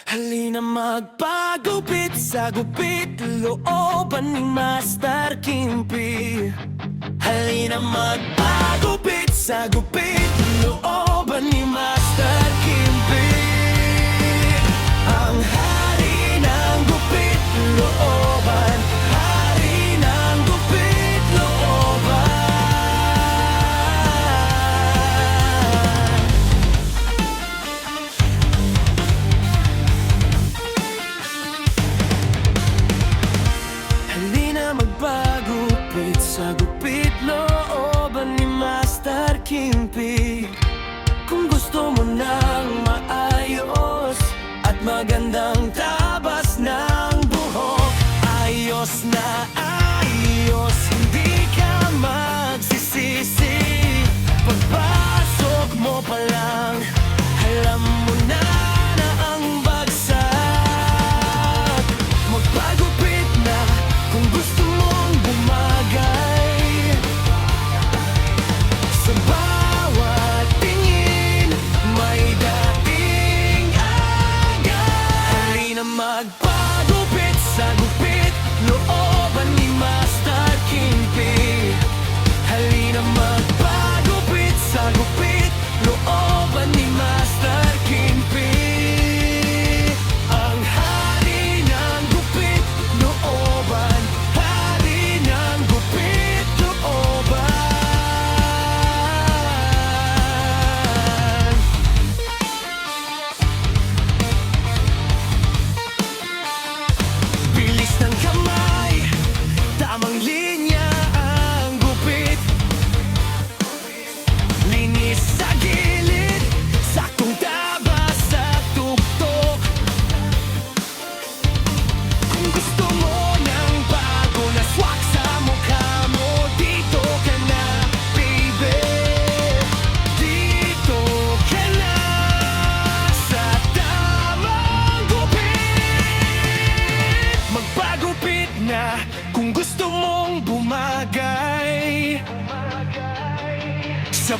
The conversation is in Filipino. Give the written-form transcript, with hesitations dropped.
Halina magpagupit sa gupit looban ni Master Kimpi. Halina magpagupit sa gupit looban ni Master Kimpi. Ang hari ng gupit looban, hari ng gupit looban. Halina magpagupit sa gupit looban ni Master Kimpi. Kung gusto mo ng maayos at magandang tabas ng buhok, ayos na ayos, hindi ka magsisisi. Pagpasok mo pa lang, alam mo na ang bagsak. Magpagupit na kung gusto mong bumagay. Sa bawat tingin, may dating agad. Halina magpagupit sa gupit looban ni Master Kimpi. Halina magpagupit sa gupit looban ni Master Kimpi. Ang hari ng gupit looban, hari ng gupit looban. Bilis ng kamay, tamang linya ang gupit. Linis sa gilid, saktong tabas sa tuktok. Kung gusto mo ng bago na swak sa mukha mo, dito ka na, baby. Dito ka na sa tamang gupit. Magpagupit na kung gusto mong bumagay. Sa